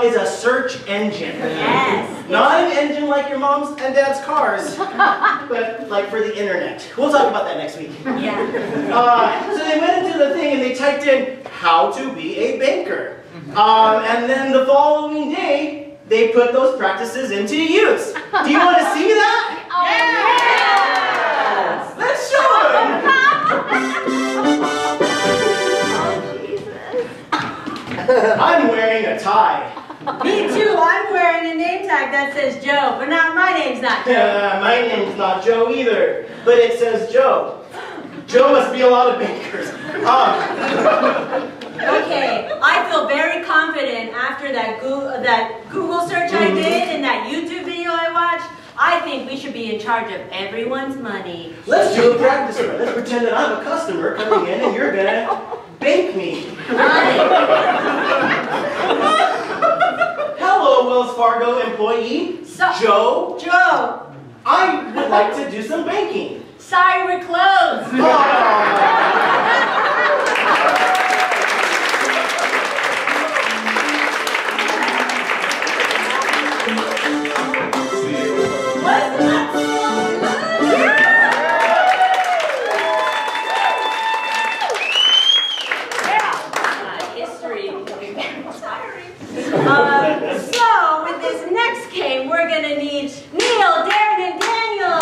is a search engine. Yes. Not an engine like your mom's and dad's cars, but like for the internet. We'll talk about that next week. Yeah. So they went into the thing and they typed in how to be a banker. And then the following day, they put those practices into use. Do you want to see that? Yes! Let's show them! I'm wearing a tie. Me too, I'm wearing a name tag that says Joe, but now my name's not Joe. My name's not Joe either, but it says Joe. Joe must be a lot of bankers. Okay, I feel very confident after that Google search I did and that YouTube video I watched. I think we should be in charge of everyone's money. Let's do a practice run. Let's pretend that I'm a customer coming in and you're gonna bank me. Hello, Wells Fargo employee. Joe. Joe. I would like to do some banking. Sorry, we're closed. So, with this next game, we're going to need Neil, Darren, and Daniel.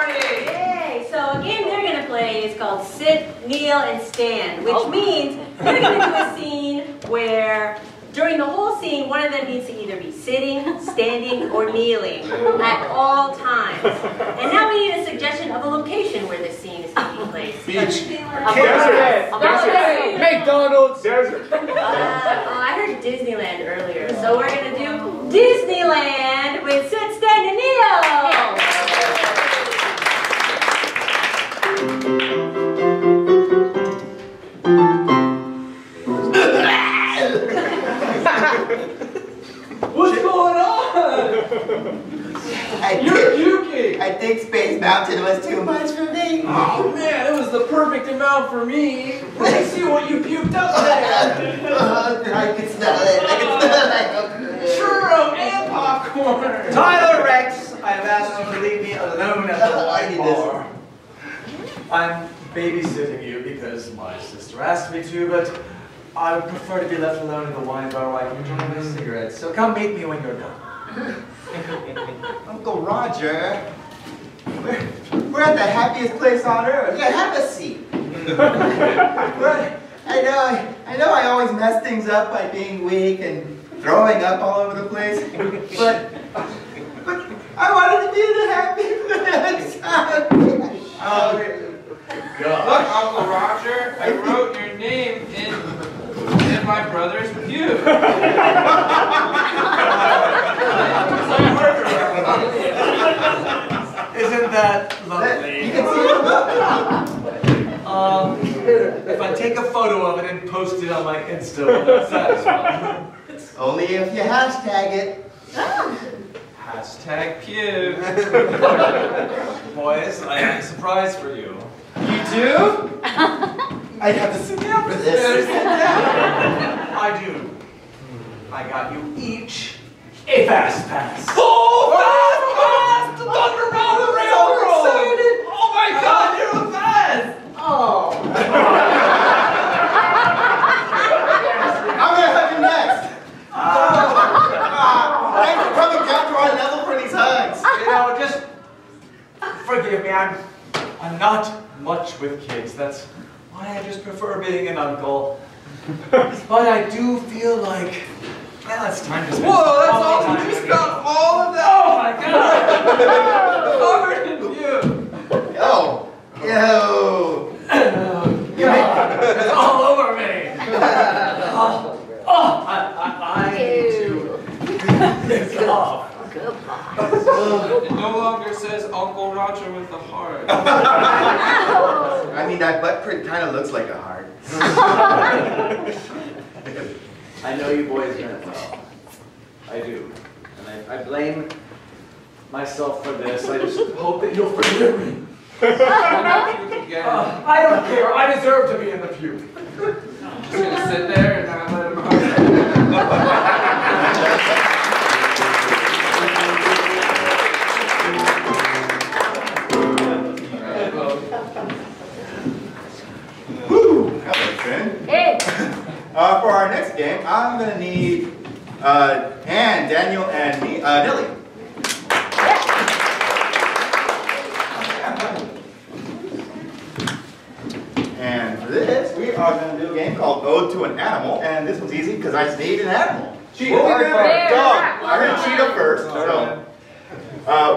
Yay! So, a game they're going to play is called Sit, Kneel, and Stand, which means they're going to do a scene where during the whole scene, one of them needs to either be sitting, standing, or kneeling at all times. And now we need a suggestion of a location where this scene is taking place. Beach. Desert. McDonald's. Desert. I heard Disneyland earlier, so we're going to do Disneyland with Sit, Stand, and Kneel. What's going on? You're puking. I think Space Mountain was too much for me. Oh man, it was the perfect amount for me. Let me see what you puked up there. I can smell it. I can smell it. Churro and popcorn. Tyler Rex, I have asked you to leave me alone at the wine bar. I'm babysitting you because my sister asked me to, but I would prefer to be left alone in the wine bar while I enjoy my cigarettes. So come meet me when you're done. Uncle Roger, we're at the happiest place on earth. Yeah, have a seat. I know I always mess things up by being weak and throwing up all over the place, but I wanted to be the happy Look, Uncle Roger, I wrote your name in my brother's pew. Isn't that lovely? You can see the If I take a photo of it and post it on my Insta, will that satisfy? Only if you hashtag it. Hashtag pew. Boys, I have a surprise for you. You do? I'd have to sit down for this. I do. I got you each a fast pass. Oh, fast pass to Underground Railroad. Oh my God, you're the best. Oh. I'm gonna hug you next. Thanks for coming down to our level for these hugs. You know, just forgive me. I'm not much with kids. That's why I just prefer being an uncle. But I do feel like, well, it's time to spend Whoa, that's quality awesome. time You together. got all of that. Oh my God! Covered in pew. Oh. Ew. It's all over me. I need to get this off. Goodbye. It no longer says Uncle Roger with a heart. I mean, that butt print kind of looks like a heart. I know you boys meant well. I do. And I blame myself for this. I just hope that you'll forgive me. I don't care. I deserve to be in the pew. Just gonna sit there and not let him out. Woo! That was good. Hey! For our next game, I'm going to need Ann, Daniel, and me, Nelly. And for this, we are going to do a game called Ode to an Animal, and this one's easy because I just need an animal. Cheetah. Dog. We're going to cheetah first. So,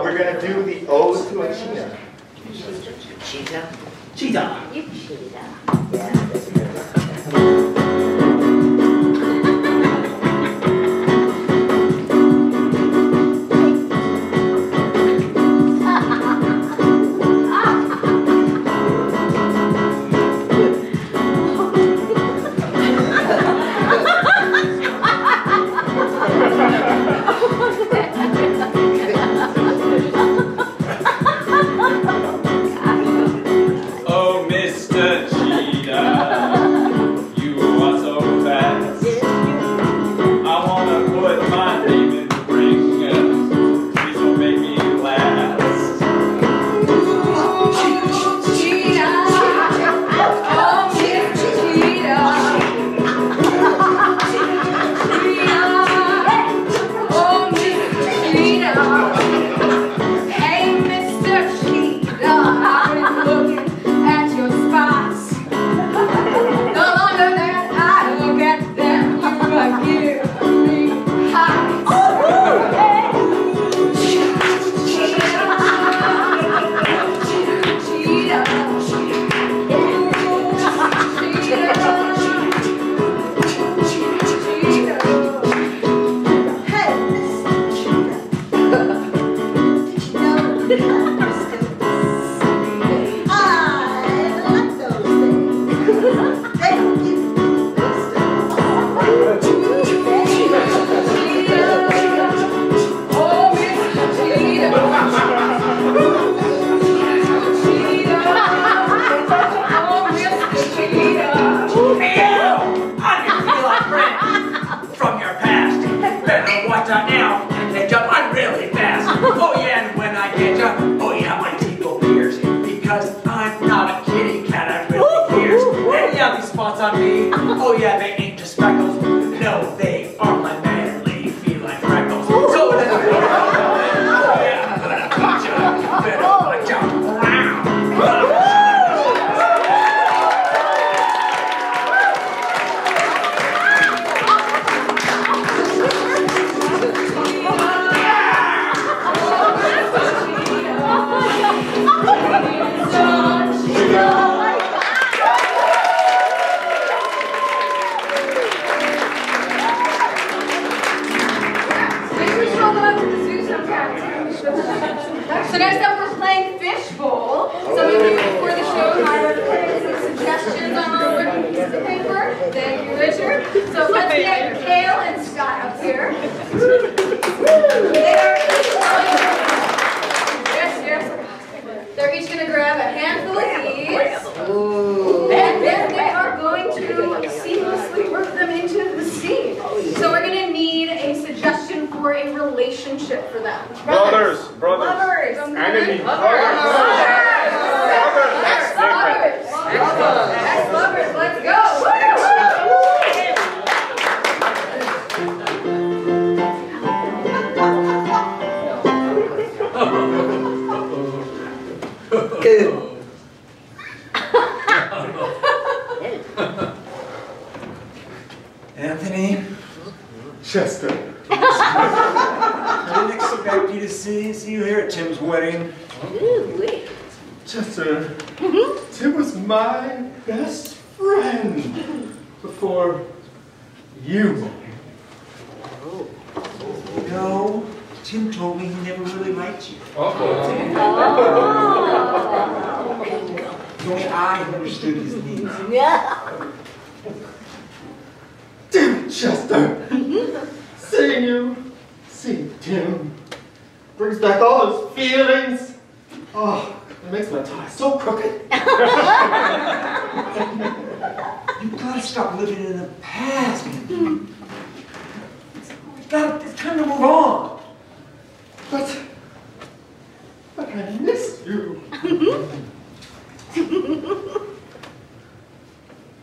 we're going to do the Ode to a cheetah. Cheetah. Cheetah. You cheetah. Oh, Mr. Cheetah, you are so fast. I wanna put my name in the ring. Please don't make me last. On me. Oh yeah, they ain't just speckles. No, they are my manly feline freckles. So let's go. Oh yeah, I'm gonna beat you. Better watch out. So next up we're playing Fishbowl. Some of you before the show might have put in some suggestions on a little written piece of paper. Thank you, Richard. So let's get Gail and Scott up here. They're each going to grab a handful of these. And then they are going to seamlessly work them into the scene. So we're going to need a suggestion for a relationship for them. Brothers. Lovers. Enemies. Ex-lovers. Let's go. Anthony? Chester. I didn't expect you to see you here at Tim's wedding. Chester, Tim was my best friend before you. No, Tim told me he never really liked you. Only I understood his needs. Damn it, Chester! Seeing you, seeing Tim, brings back all those feelings. Oh, it makes my tie so crooked. You've got to stop living in the past. It's time to move on. But I miss you.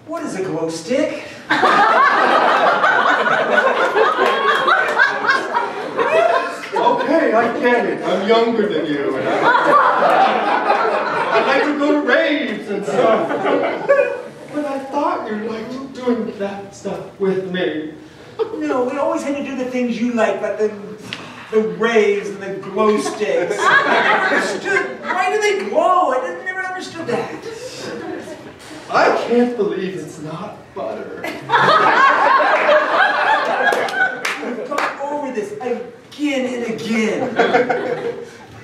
What is a glow stick? Okay, I get it. I'm younger than you, and I like to go to raves and stuff. But I thought you liked doing that stuff with me. No, we always had to do the things you like the rays and the glow sticks. I never understood. Why do they glow? I never understood that. I can't believe it's not butter. We've gone over this again and again.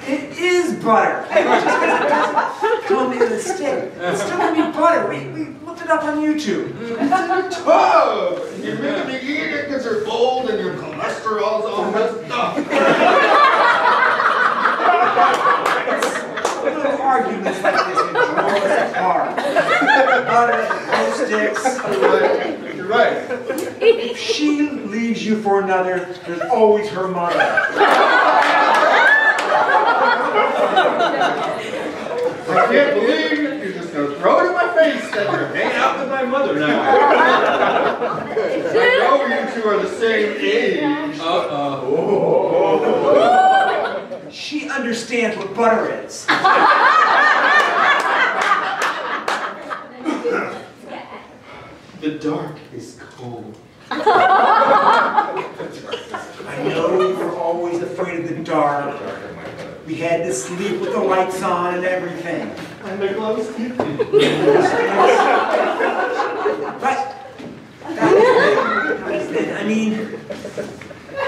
It is butter. Just because it doesn't come in a stick, it's still going to be butter. We looked it up on YouTube. It's in a tub. You make me eat it because you're old and your cholesterol's all messed up. Little arguments like this can draw us apart. Butter, glow sticks. You're right. If she leaves you for another, there's always her mother. I can't believe you're just going to throw it in my face that you're hanging out with my mother now. I know you two are the same age. She understands what butter is. The dark is cold. I know you were always afraid of the dark. We had to sleep with the lights on and everything. And the glow stick. But that was then. I mean,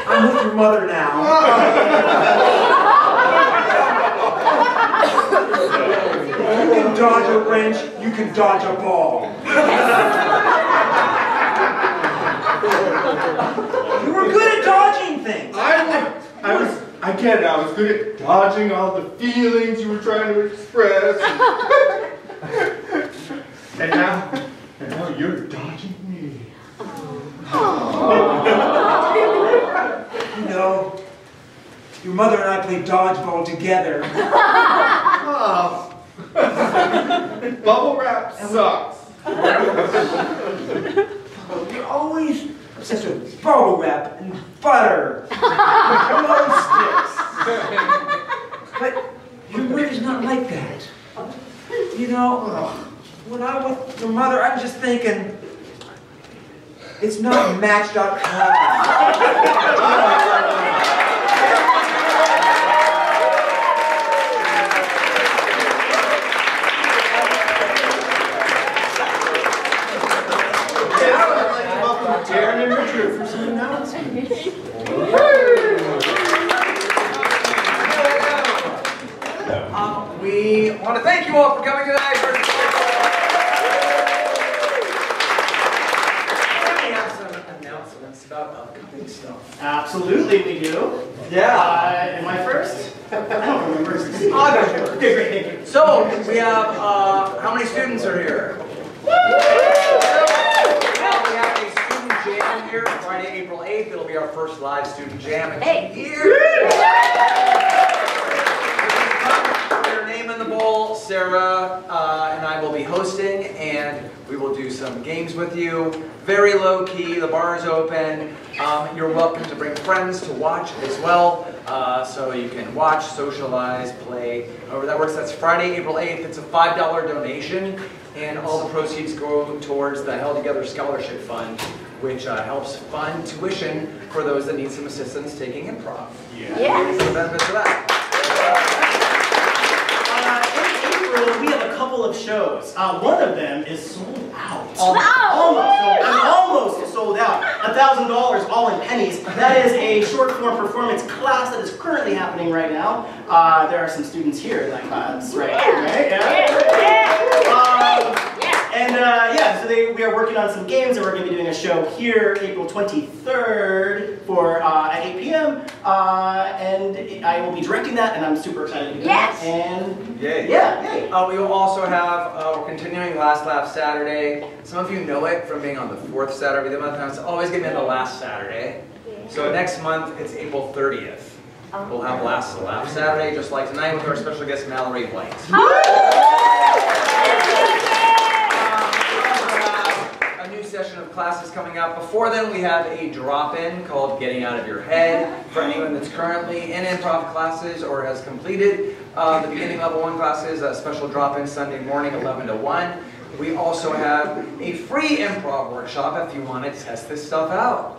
I'm with your mother now. You can dodge a wrench, you can dodge a ball. You were good at dodging things. I get it. I was good at dodging all the feelings you were trying to express. And now you're dodging me. You know, your mother and I played dodgeball together. Oh. Bubble wrap sucks. You're always obsessed with bubble wrap and butter and glow sticks. But your mother's not like that. You know, when I'm with your mother, I'm just thinking, it's not Match.com. Darren and Richard for some announcements. We want to thank you all for coming tonight. We have some announcements about upcoming stuff. Absolutely, we do. Yeah. Am I first? I don't remember. I'll go first. Okay, great, thank you. So, we have, how many students are here? We have a student jam here Friday, April 8th. It'll be our first live student jam in 2 years. Put your name in the bowl. Sarah and I will be hosting, and we will do some games with you. Very low key. The bar is open. You're welcome to bring friends to watch as well. So you can watch, socialize, play, however that works. That's Friday, April 8th. It's a $5 donation, and all the proceeds go towards the Held2gether Scholarship Fund, which helps fund tuition for those that need some assistance taking improv. Yeah. Some benefits of that. In April, So we have a couple of shows. One of them is sold out. Almost sold out. $1,000 all in pennies. That is a short form performance class that is currently happening right now. There are some students here in that class, right? So we are working on some games, and we're going to be doing a show here April 23rd at 8 p.m. And I will be directing that, and I'm super excited to do that. And yay. Yay. We will also have, we're continuing Last Laugh Saturday. Some of you know it from being on the 4th Saturday of the month. Now it's always going to be on the last Saturday. So next month, it's April 30th. We'll have Last Laugh Saturday, just like tonight, with our special guest, Mallory White. A new session of classes coming up. Before then, we have a drop-in called Getting Out of Your Head for anyone that's currently in improv classes or has completed the beginning level 1 classes, a special drop-in Sunday morning, 11 to 1. We also have a free improv workshop if you want to test this stuff out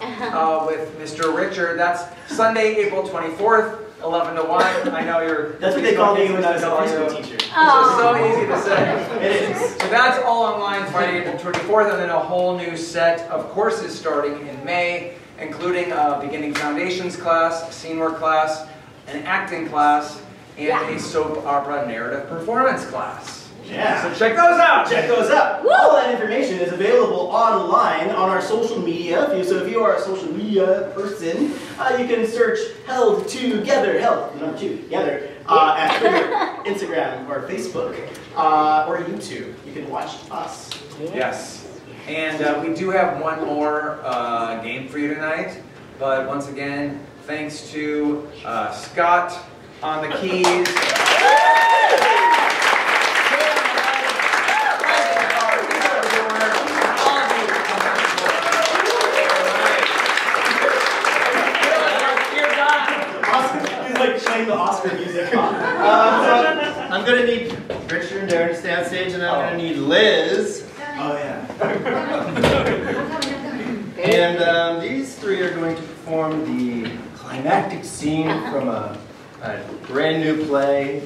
with Mr. Richard. That's Sunday, April 24th, 11 to 1. I know you're... That's what they called me when I was a preschool teacher. It's just so easy to say. It is. So that's all online Friday, April 24th, and then a whole new set of courses starting in May, including a beginning foundations class, scene work class, an acting class, and a soap opera narrative performance class. Yeah. So check those out. Check those out. All that information is available online on our social media. So if you are a social media person, you can search Held2gether, together, at Twitter, Instagram, or Facebook, or YouTube. You can watch us. Yes. And we do have one more game for you tonight. But once again, thanks to Scott on the keys. Playing the Oscar music. I'm going to need Richard and Darren to stay on stage, and I'm going to need Liz. Oh, yeah. And these three are going to perform the climactic scene from a brand new play.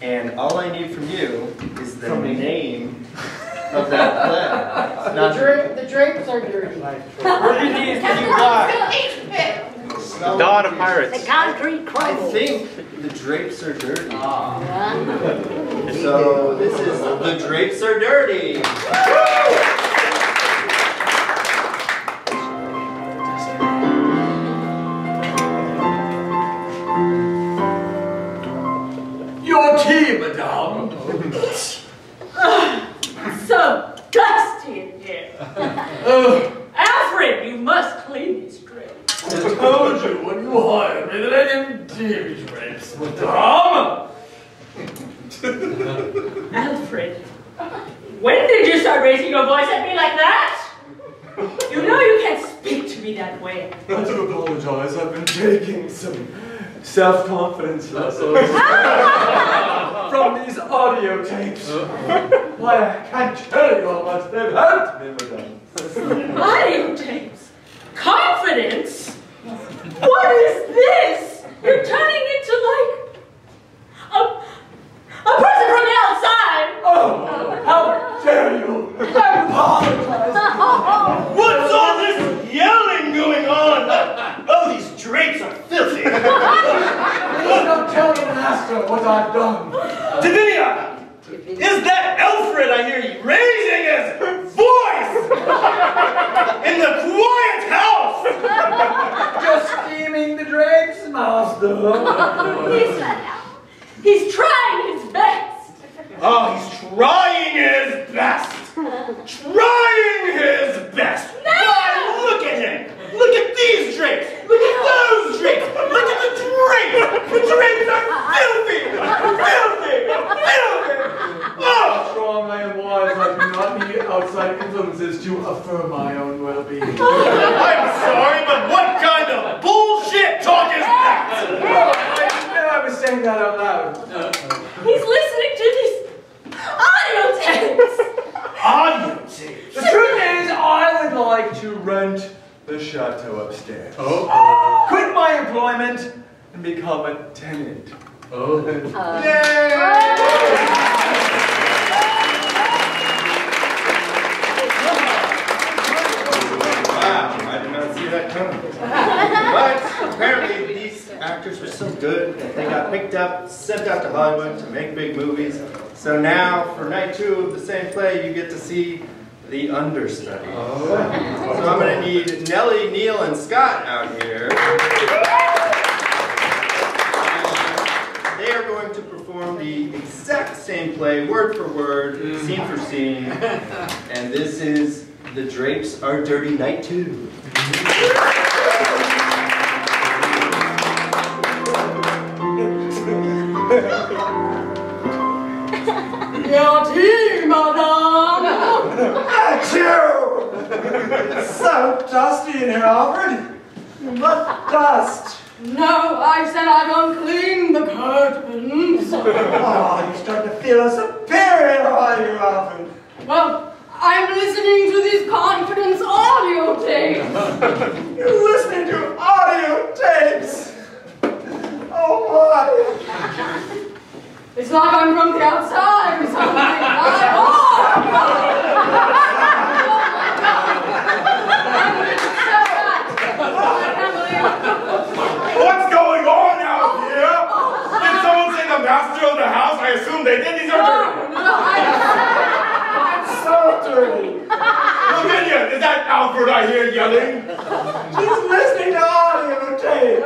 And all I need from you is the name of that play. The drapes are dirty. What do these you got? The Dawn of Pirates. The concrete crumbles. I think the drapes are dirty. So this is The Drapes Are Dirty. Your tea, madame. So dusty in here. Alfred, you must clean these drapes. I told you when you hired me that I didn't do these drapes, madame. Alfred, when did you start raising your voice at me like that? You know you can't speak to me that way. I do apologize. I've been taking some self-confidence lessons from these audio tapes. Why, I can't tell you how much they've helped me, madame. Audio tapes? Confidence? What is this? You're turning into like a person from the outside. Oh, how dare you! I apologize. What's all this yelling going on? Oh, these drapes are filthy. Please don't tell the master what I've done. Davinia! Is that Alfred I hear you raising his voice in the quiet house? Just steaming the drapes, master. He's trying his best. Oh, he's trying his best. Trying his best. No! Why, look at him. Look at these drapes. Look at those drapes. Look at the drapes. The drapes are filthy. Filthy. Filthy. How strong I am wise, I do not need outside influences to affirm my own well-being. I'm sorry, but what kind of bullshit talk is that? I was saying that out loud. He's listening to these audio tapes. Audio tapes? The truth is, I would like to rent the chateau upstairs. Quit my employment and become a tenant. Yay! But apparently these actors were so good that they got picked up, sent out to Hollywood to make big movies. So now, for night 2 of the same play, you get to see the understudy. So I'm going to need Nellie, Neil, and Scott out here. They are going to perform the exact same play, word for word, scene for scene. And this is The Drapes Are Dirty Night 2. Your tea, madame! Achoo! It's so dusty in here, Alfred. What dust? No, I said I'd unclean the curtains. Oh, you're starting to feel superior, are you, Alfred? Well, I'm listening to these confidence audio tapes. You're listening to audio tapes? Oh, my. It's like I'm from the outside or something. What's going on out here? Did someone say the master of the house? I assume they did. These are dirty. I'm so dirty. Lavinia, is that Alfred I hear yelling? She's listening to audio tapes.